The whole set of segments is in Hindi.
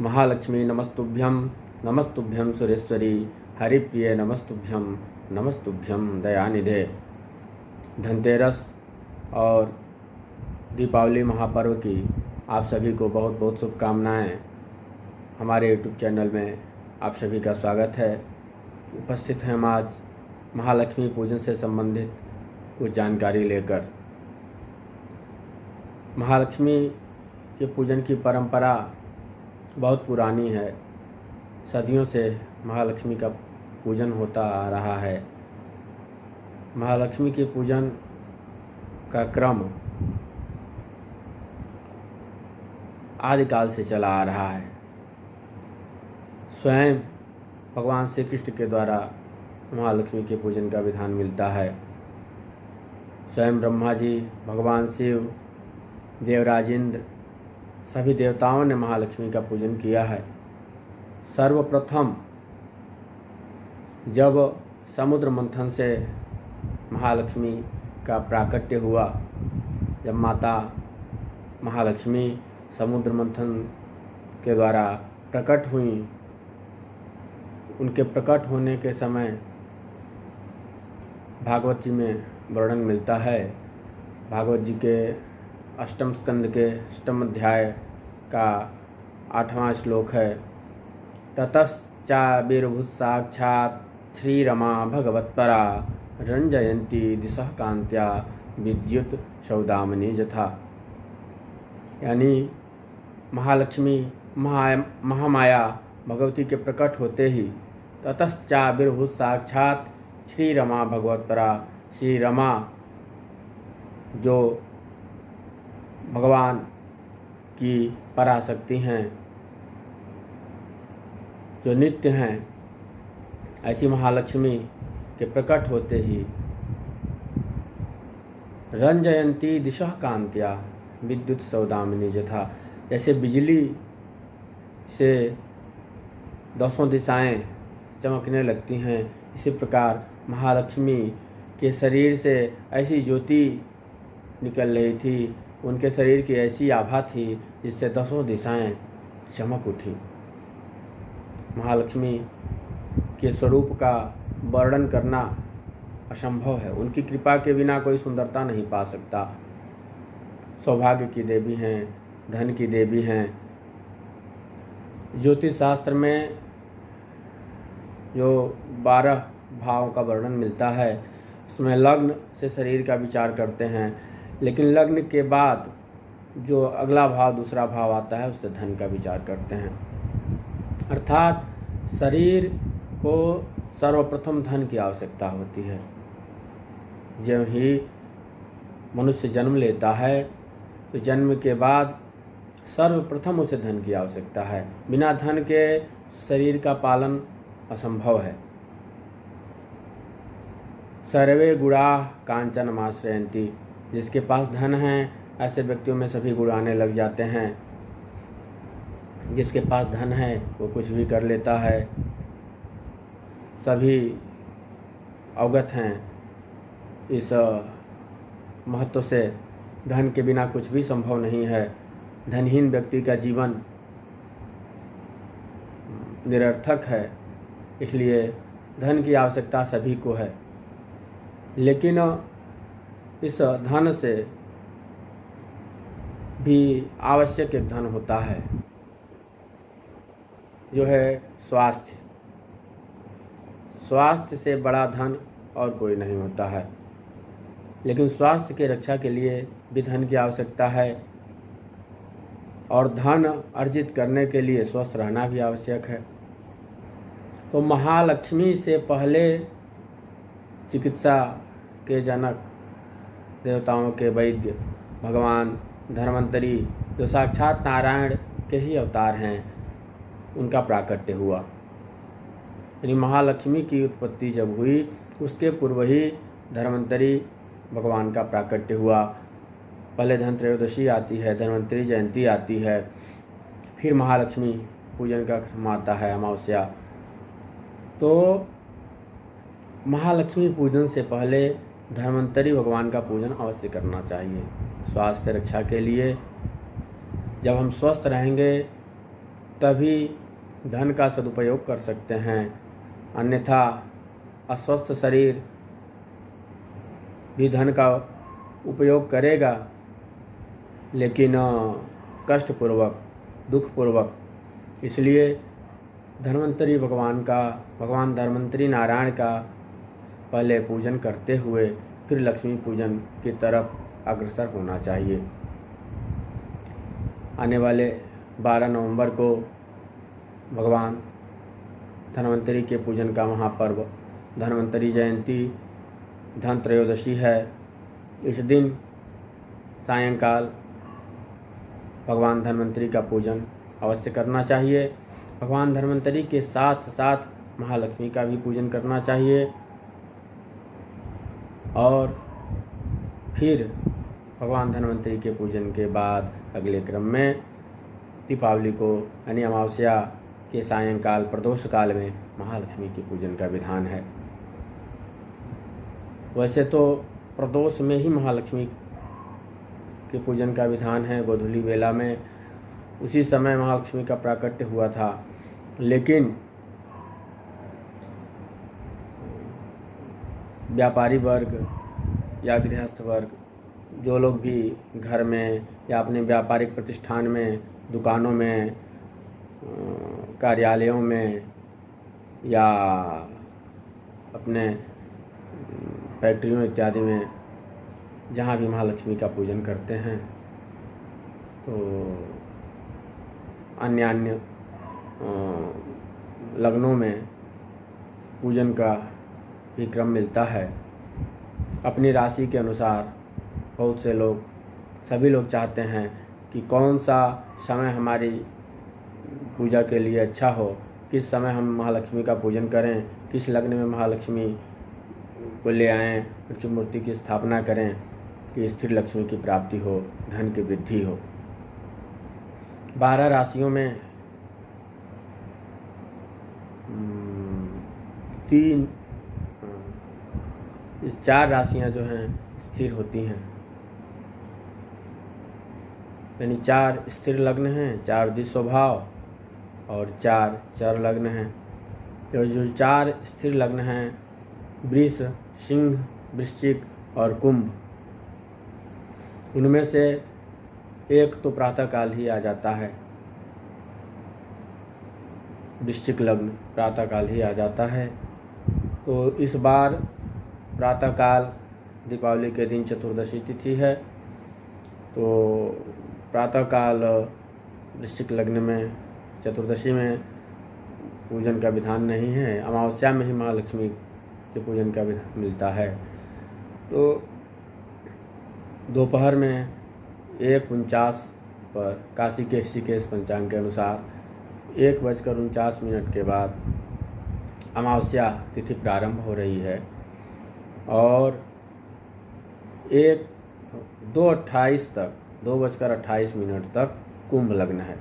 महालक्ष्मी नमस्तुभ्यं नमस्तुभ्यं सुरेश्वरी हरिप्रिय नमस्तुभ्यं नमस्तुभ्यं दयानिधे। धनतेरस और दीपावली महापर्व की आप सभी को बहुत बहुत शुभकामनाएं। हमारे यूट्यूब चैनल में आप सभी का स्वागत है। उपस्थित हैं हम आज महालक्ष्मी पूजन से संबंधित कुछ जानकारी लेकर। महालक्ष्मी के पूजन की परंपरा बहुत पुरानी है। सदियों से महालक्ष्मी का पूजन होता आ रहा है। महालक्ष्मी के पूजन का क्रम आदिकाल से चला आ रहा है। स्वयं भगवान श्री कृष्ण के द्वारा महालक्ष्मी के पूजन का विधान मिलता है। स्वयं ब्रह्मा जी, भगवान शिव, देवराज इंद्र, सभी देवताओं ने महालक्ष्मी का पूजन किया है। सर्वप्रथम जब समुद्र मंथन से महालक्ष्मी का प्राकट्य हुआ, जब माता महालक्ष्मी समुद्र मंथन के द्वारा प्रकट हुई, उनके प्रकट होने के समय भागवत जी में वर्णन मिलता है। भागवत जी के अष्टम स्कंद के अष्टम अध्याय का 8वां श्लोक है। ततश्चाभिर्भूत साक्षात् श्रीरमा भगवत्परा रंजयन्ती दिशः कांत्या विद्युत सौदामिनी यथा। यानी महालक्ष्मी महामाया भगवती के प्रकट होते ही ततश्चाभिर्भूत साक्षात् श्रीरमा भगवत्परा, श्री रमा जो भगवान की पराशक्ति हैं, जो नित्य हैं, ऐसी महालक्ष्मी के प्रकट होते ही रंजयंती दिशः कांत्या विद्युत सौदामिनी यथा। जैसे बिजली से दसों दिशाएं चमकने लगती हैं, इसी प्रकार महालक्ष्मी के शरीर से ऐसी ज्योति निकल रही थी, उनके शरीर की ऐसी आभा थी जिससे दसों दिशाएं चमक उठी। महालक्ष्मी के स्वरूप का वर्णन करना असंभव है। उनकी कृपा के बिना कोई सुंदरता नहीं पा सकता। सौभाग्य की देवी हैं, धन की देवी हैं। ज्योतिष शास्त्र में जो 12 भावों का वर्णन मिलता है, उसमें लग्न से शरीर का विचार करते हैं, लेकिन लग्न के बाद जो अगला भाव, दूसरा भाव आता है, उससे धन का विचार करते हैं। अर्थात शरीर को सर्वप्रथम धन की आवश्यकता होती है। जब ही मनुष्य जन्म लेता है तो जन्म के बाद सर्वप्रथम उसे धन की आवश्यकता है। बिना धन के शरीर का पालन असंभव है। सर्वे गुणा कांचनमाश्रयन्ति। जिसके पास धन है, ऐसे व्यक्तियों में सभी गुण आने लग जाते हैं। जिसके पास धन है वो कुछ भी कर लेता है। सभी अवगत हैं इस महत्व से। धन के बिना कुछ भी संभव नहीं है। धनहीन व्यक्ति का जीवन निरर्थक है। इसलिए धन की आवश्यकता सभी को है। लेकिन इस धन से भी आवश्यक एक धन होता है, जो है स्वास्थ्य। स्वास्थ्य से बड़ा धन और कोई नहीं होता है। लेकिन स्वास्थ्य की रक्षा के लिए भी धन की आवश्यकता है, और धन अर्जित करने के लिए स्वस्थ रहना भी आवश्यक है। तो महालक्ष्मी से पहले चिकित्सा के जनक, देवताओं के वैद्य भगवान धन्वंतरी, जो साक्षात नारायण के ही अवतार हैं, उनका प्राकट्य हुआ। यानी महालक्ष्मी की उत्पत्ति जब हुई, उसके पूर्व ही धन्वंतरी भगवान का प्राकट्य हुआ। पहले धनत्रयोदशी आती है, धन्वंतरी जयंती आती है, फिर महालक्ष्मी पूजन का क्रम आता है, अमावस्या। तो महालक्ष्मी पूजन से पहले धन्वंतरी भगवान का पूजन अवश्य करना चाहिए। स्वास्थ्य रक्षा के लिए जब हम स्वस्थ रहेंगे तभी धन का सदुपयोग कर सकते हैं, अन्यथा अस्वस्थ शरीर भी धन का उपयोग करेगा, लेकिन कष्टपूर्वक, दुखपूर्वक। इसलिए भगवान धन्वंतरी नारायण का पहले पूजन करते हुए फिर लक्ष्मी पूजन की तरफ अग्रसर होना चाहिए। आने वाले 12 नवंबर को भगवान धन्वंतरी के पूजन का महापर्व धन्वंतरी जयंती धन त्रयोदशी है। इस दिन सायंकाल भगवान धन्वंतरी का पूजन अवश्य करना चाहिए। भगवान धन्वंतरी के साथ साथ महालक्ष्मी का भी पूजन करना चाहिए। और फिर भगवान धन्वंतरी के पूजन के बाद अगले क्रम में दीपावली को यानी अमावस्या के सायंकाल प्रदोष काल में महालक्ष्मी के पूजन का विधान है। वैसे तो प्रदोष में ही महालक्ष्मी के पूजन का विधान है, गोधूली बेला में, उसी समय महालक्ष्मी का प्राकट्य हुआ था। लेकिन व्यापारी वर्ग या गृहस्थ वर्ग, जो लोग भी घर में या अपने व्यापारिक प्रतिष्ठान में, दुकानों में, कार्यालयों में या अपने फैक्ट्रियों इत्यादि में जहाँ भी महालक्ष्मी का पूजन करते हैं, तो अन्य लग्नों में पूजन का भी क्रम मिलता है। अपनी राशि के अनुसार बहुत से लोग, सभी लोग चाहते हैं कि कौन सा समय हमारी पूजा के लिए अच्छा हो, किस समय हम महालक्ष्मी का पूजन करें, किस लग्न में महालक्ष्मी को ले आएं, उनकी मूर्ति की स्थापना करें कि स्थिर लक्ष्मी की प्राप्ति हो, धन की वृद्धि हो। 12 राशियों में 4 राशियां जो हैं स्थिर होती हैं, यानी 4 स्थिर लग्न हैं, 4 दिशोभाव और 4 चर लग्न हैं। तो जो 4 स्थिर लग्न हैं, वृष, सिंह, वृश्चिक और कुंभ, उनमें से एक तो प्रातःकाल ही आ जाता है। वृश्चिक लग्न प्रातःकाल ही आ जाता है। तो इस बार प्रातःकाल दीपावली के दिन चतुर्दशी तिथि है, तो प्रातःकाल वृश्चिक लग्न में चतुर्दशी में पूजन का विधान नहीं है। अमावस्या में ही महालक्ष्मी के पूजन का विधान मिलता है। तो दोपहर में 1:49 पर काशी के ऋषिकेश पंचांग के अनुसार 1:49 के बाद अमावस्या तिथि प्रारंभ हो रही है और 2:28 तक 2:28 तक कुंभ लग्न है।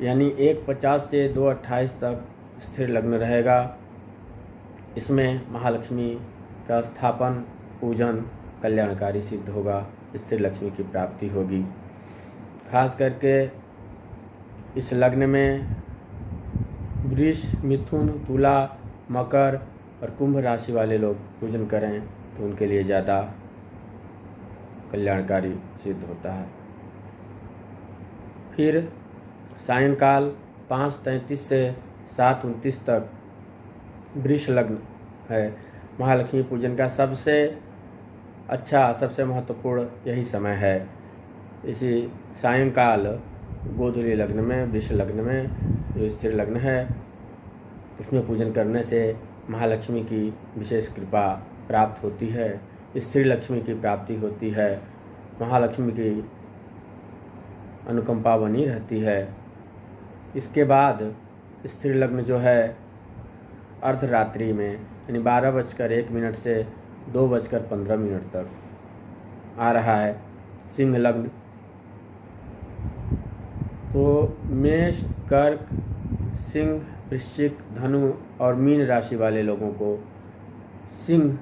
यानी 1:50 से 2:28 तक स्थिर लग्न रहेगा। इसमें महालक्ष्मी का स्थापन, पूजन कल्याणकारी सिद्ध होगा, स्थिर लक्ष्मी की प्राप्ति होगी। खास करके इस लग्न में वृष, मिथुन, तुला, मकर और कुंभ राशि वाले लोग पूजन करें तो उनके लिए ज़्यादा कल्याणकारी सिद्ध होता है। फिर सायंकाल 5:33 से 7:29 तक वृष लग्न है। महालक्ष्मी पूजन का सबसे अच्छा, सबसे महत्वपूर्ण यही समय है। इसी सायंकाल गोधूली लग्न में, वृष लग्न में जो स्थिर लग्न है, इसमें पूजन करने से महालक्ष्मी की विशेष कृपा प्राप्त होती है, स्थिर लक्ष्मी की प्राप्ति होती है, महालक्ष्मी की अनुकंपा बनी रहती है। इसके बाद स्थिर लग्न जो है अर्धरात्रि में यानी 12:01 से 2:15 तक आ रहा है, सिंह लग्न। तो मेष, कर्क, सिंह, वृश्चिक, धनु और मीन राशि वाले लोगों को सिंह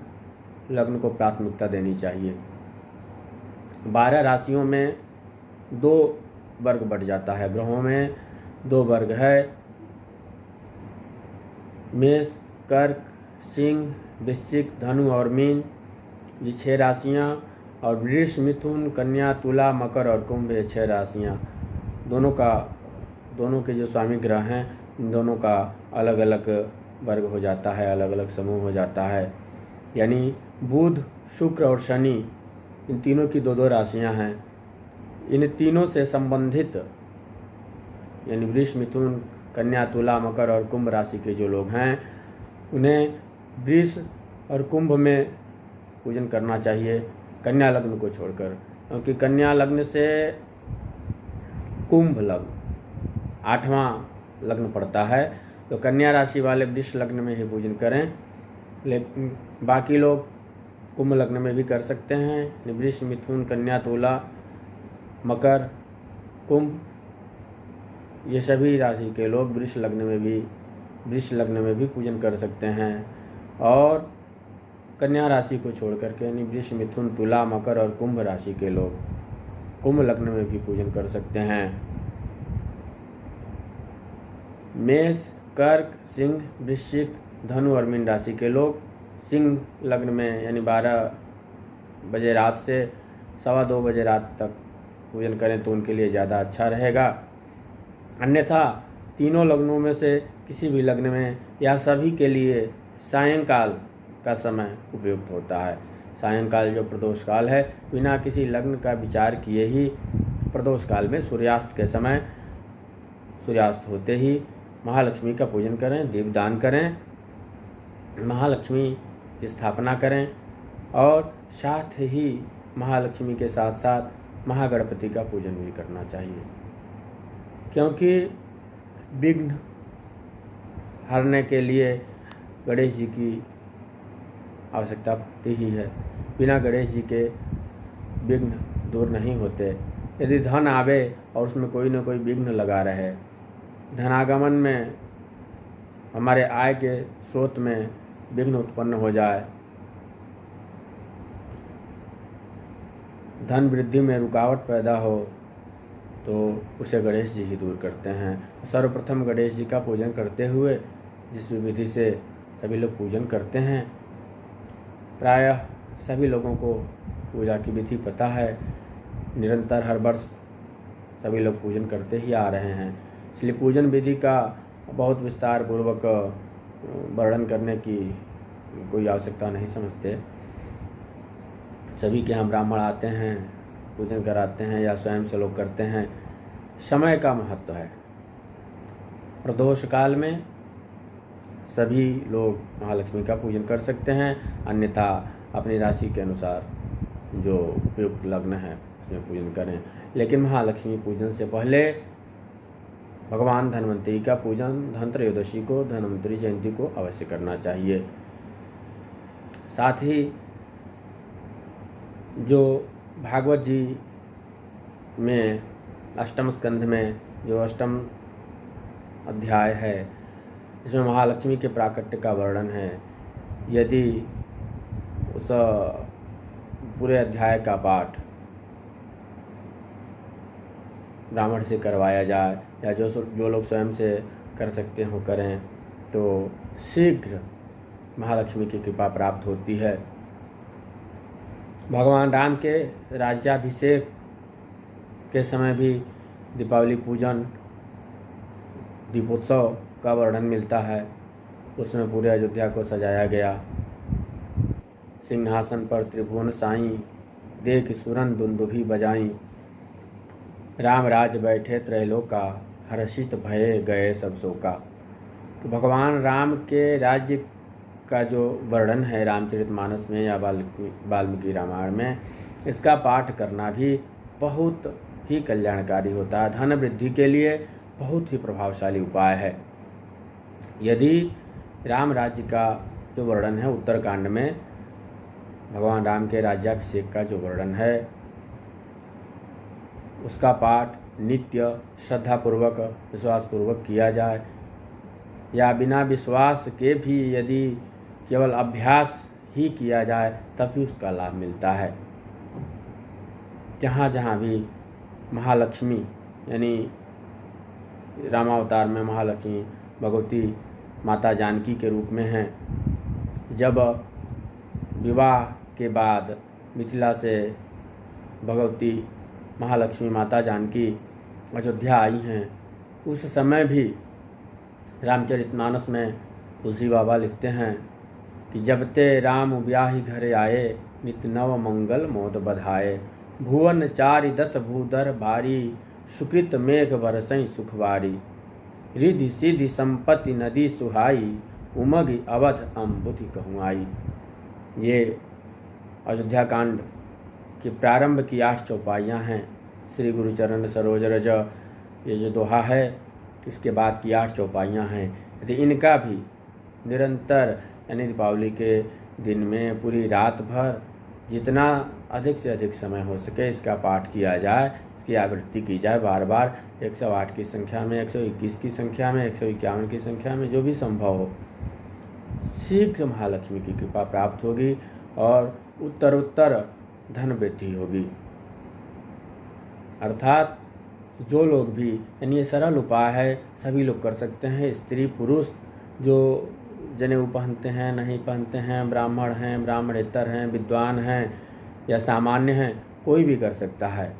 लग्न को प्राथमिकता देनी चाहिए। 12 राशियों में 2 वर्ग बढ़ जाता है ग्रहों में, 2 वर्ग है, मेष, कर्क, सिंह, वृश्चिक, धनु और मीन, ये 6 राशियाँ, और वृष, मिथुन, कन्या, तुला, मकर और कुंभ, ये 6 राशियाँ। दोनों के जो स्वामी ग्रह हैं, इन दोनों का अलग अलग वर्ग हो जाता है, अलग अलग समूह हो जाता है। यानी बुध, शुक्र और शनि, इन तीनों की 2-2 राशियाँ हैं। इन तीनों से संबंधित यानी वृष, मिथुन, कन्या, तुला, मकर और कुंभ राशि के जो लोग हैं, उन्हें वृष और कुंभ में पूजन करना चाहिए, कन्या लग्न को छोड़कर, क्योंकि कन्या लग्न से कुंभ लग्न 8वां लग्न पड़ता है। तो कन्या राशि वाले वृष लग्न में ही पूजन करें, लेकिन बाकी लोग कुंभ लग्न में भी कर सकते हैं। वृष, मिथुन, कन्या, तुला, मकर, कुंभ, ये सभी राशि के लोग वृष लग्न में भी पूजन कर सकते हैं। और कन्या राशि को छोड़ करके यानी वृष, मिथुन, तुला, मकर और कुंभ राशि के लोग कुंभ लग्न में भी पूजन कर सकते हैं। मेष, कर्क, सिंह, वृश्चिक, धनु और मीन राशि के लोग सिंह लग्न में यानी 12 बजे रात से 2:15 बजे रात तक पूजन करें तो उनके लिए ज़्यादा अच्छा रहेगा। अन्यथा तीनों लग्नों में से किसी भी लग्न में या सभी के लिए सायंकाल का समय उपयुक्त होता है। सायंकाल जो प्रदोष काल है, बिना किसी लग्न का विचार किए ही प्रदोष काल में सूर्यास्त के समय, सूर्यास्त होते ही महालक्ष्मी का पूजन करें, दीपदान करें, महालक्ष्मी की स्थापना करें और साथ ही महालक्ष्मी के साथ साथ महागणपति का पूजन भी करना चाहिए, क्योंकि विघ्न हरने के लिए गणेश जी की आवश्यकता पड़ती ही है। बिना गणेश जी के विघ्न दूर नहीं होते। यदि धन आवे और उसमें कोई न कोई विघ्न लगा रहे, धनागमन में, हमारे आय के स्रोत में विघ्न उत्पन्न हो जाए, धन वृद्धि में रुकावट पैदा हो, तो उसे गणेश जी ही दूर करते हैं। सर्वप्रथम गणेश जी का पूजन करते हुए जिस विधि से सभी लोग पूजन करते हैं, प्रायः सभी लोगों को पूजा की विधि पता है, निरंतर हर वर्ष सभी लोग पूजन करते ही आ रहे हैं। इसलिए पूजन विधि का बहुत विस्तार पूर्वक वर्णन करने की कोई आवश्यकता नहीं समझते। सभी के यहाँ ब्राह्मण आते हैं, पूजन कराते हैं या स्वयं से लोग करते हैं। समय का महत्व है। प्रदोष काल में सभी लोग महालक्ष्मी का पूजन कर सकते हैं, अन्यथा अपनी राशि के अनुसार जो उपयुक्त लग्न है उसमें पूजन करें। लेकिन महालक्ष्मी पूजन से पहले भगवान धन्वंतरी का पूजन धनत्रयोदशी को, धन्वंतरी जयंती को अवश्य करना चाहिए। साथ ही जो भागवत जी में अष्टम स्कंध में जो अष्टम अध्याय है, जिसमें महालक्ष्मी के प्राकट्य का वर्णन है, यदि उस पूरे अध्याय का पाठ ब्राह्मण से करवाया जाए या जो लोग स्वयं से कर सकते हो करें, तो शीघ्र महालक्ष्मी की कृपा प्राप्त होती है। भगवान राम के राज्याभिषेक के समय भी दीपावली पूजन, दीपोत्सव का वर्णन मिलता है। उसमें पूरे अयोध्या को सजाया गया। सिंहासन पर त्रिभुवन साईं, देख सुरन दुंदुभि बजाई, राम राज बैठे त्रैलोका, हर्षित भये गए सब शोका। तो भगवान राम के राज्य का जो वर्णन है रामचरितमानस में या वाल्मीकि रामायण में, इसका पाठ करना भी बहुत ही कल्याणकारी होता है। धन वृद्धि के लिए बहुत ही प्रभावशाली उपाय है। यदि राम राज्य का जो वर्णन है उत्तरकांड में, भगवान राम के राज्याभिषेक का जो वर्णन है, उसका पाठ नित्य श्रद्धापूर्वक विश्वासपूर्वक किया जाए, या बिना विश्वास के भी यदि केवल अभ्यास ही किया जाए तब भी उसका लाभ मिलता है। जहाँ जहाँ भी महालक्ष्मी यानी रामावतार में महालक्ष्मी भगवती माता जानकी के रूप में हैं। जब विवाह के बाद मिथिला से भगवती महालक्ष्मी माता जानकी अयोध्या आई हैं, उस समय भी रामचरितमानस में तुलसी बाबा लिखते हैं कि जब ते राम ब्याहि घरे आए, नित नव मंगल मोद बधाए। भुवन चारि दस भूधर भारी, सुकृत मेघ बरसई सुखवारी। रिधि सिद्धि संपत्ति नदी सुहाई, उमग अवध अम्बुधि कहूँ। ये अयोध्या कांड के प्रारंभ की 8 चौपाइयाँ हैं। श्री गुरुचरण सरोज रज, ये जो दोहा है, इसके बाद की 8 चौपाइयाँ हैं। यदि इनका भी निरंतर यानी दीपावली के दिन में पूरी रात भर जितना अधिक से अधिक समय हो सके इसका पाठ किया जाए, इसकी आवृत्ति की जाए बार बार, 108 की संख्या में, 121 की संख्या में, 151 की संख्या में, जो भी संभव हो, शीघ्र महालक्ष्मी की कृपा प्राप्त होगी और उत्तरोत्तर धन वृद्धि होगी। अर्थात जो लोग भी, यानी ये सरल उपाय है, सभी लोग कर सकते हैं। स्त्री पुरुष जो जनेऊ पहनते हैं, नहीं पहनते हैं, ब्राह्मण हैं, ब्राह्मणेतर हैं, विद्वान हैं या सामान्य हैं, कोई भी कर सकता है।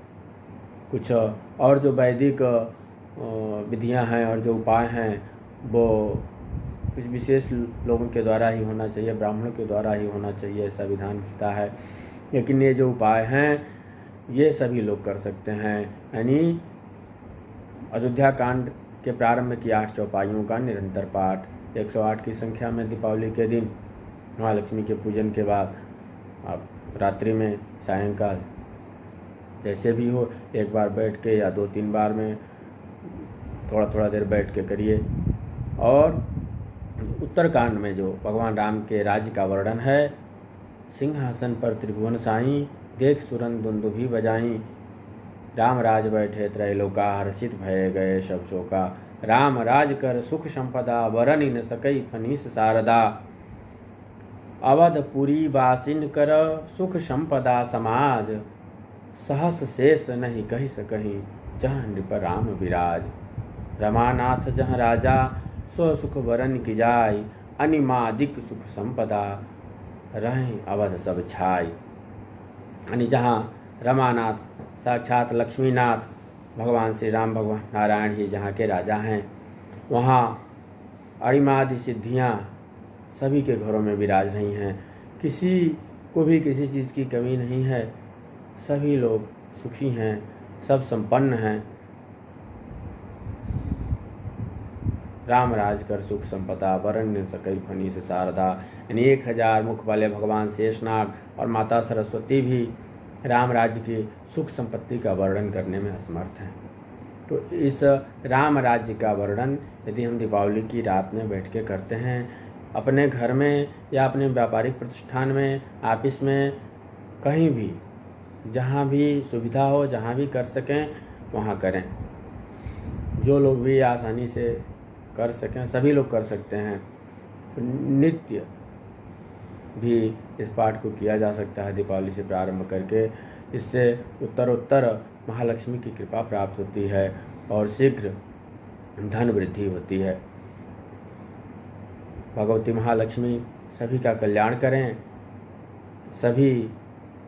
कुछ और जो वैदिक विधियां हैं और जो उपाय हैं वो कुछ विशेष लोगों के द्वारा ही होना चाहिए, ब्राह्मणों के द्वारा ही होना चाहिए, ऐसा विधान होता है। लेकिन ये जो उपाय हैं ये सभी लोग कर सकते हैं। यानी अयोध्या कांड के प्रारंभ की 8 चौपाइयों का निरंतर पाठ 108 की संख्या में दीपावली के दिन महालक्ष्मी के पूजन के बाद आप रात्रि में, सायंकाल, जैसे भी हो, एक बार बैठ के या 2-3 बार में थोड़ा थोड़ा देर बैठ के करिए। और उत्तरकांड में जो भगवान राम के राज्य का वर्णन है, सिंहासन पर त्रिभुवन साईं, देख सुरन दुंदुभि बजाई। राम राज बैठे त्रैलोका, हर्षित भय गए सब शोका। राम राज कर सुख संपदा, वरन न सकई फनीस शारदा। अवधपुरी वासिन कर, सुख संपदा समाज। सहस शेष नहीं कहि सकहीं, जहाँ नृप राम विराज। रमानाथ जहाँ राजा, सो सुख वरन की जाय। अनिमादिक सुख संपदा, रहें अवध सब छाय। यानी जहाँ रमानाथ साक्षात लक्ष्मीनाथ भगवान श्री राम, भगवान नारायण ही जहाँ के राजा हैं, वहाँ अरिमादि सिद्धियाँ सभी के घरों में विराज रही हैं। किसी को भी किसी चीज़ की कमी नहीं है, सभी लोग सुखी हैं, सब संपन्न हैं। राम राज कर सुख संपदा, वरन न सकई फनीस शारदा। यानी 1000 मुख वाले भगवान शेषनाग और माता सरस्वती भी राम राज्य की सुख संपत्ति का वर्णन करने में असमर्थ हैं। तो इस राम राज्य का वर्णन यदि हम दीपावली की रात में बैठ के करते हैं, अपने घर में या अपने व्यापारिक प्रतिष्ठान में, ऑफिस में, कहीं भी जहाँ भी सुविधा हो, जहाँ भी कर सकें वहाँ करें। जो लोग भी आसानी से कर सकें सभी लोग कर सकते हैं। नित्य भी इस पाठ को किया जा सकता है दीपावली से प्रारंभ करके। इससे उत्तरोत्तर महालक्ष्मी की कृपा प्राप्त होती है और शीघ्र धन वृद्धि होती है। भगवती महालक्ष्मी सभी का कल्याण करें, सभी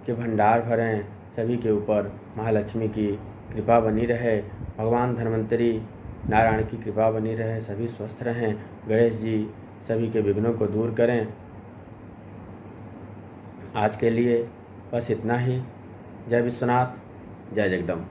के भंडार भरें, सभी के ऊपर महालक्ष्मी की कृपा बनी रहे, भगवान धन्वंतरी नारायण की कृपा बनी रहे, सभी स्वस्थ रहें, गणेश जी सभी के विघ्नों को दूर करें। आज के लिए बस इतना ही। जय विश्वनाथ, जय जगदम्ब।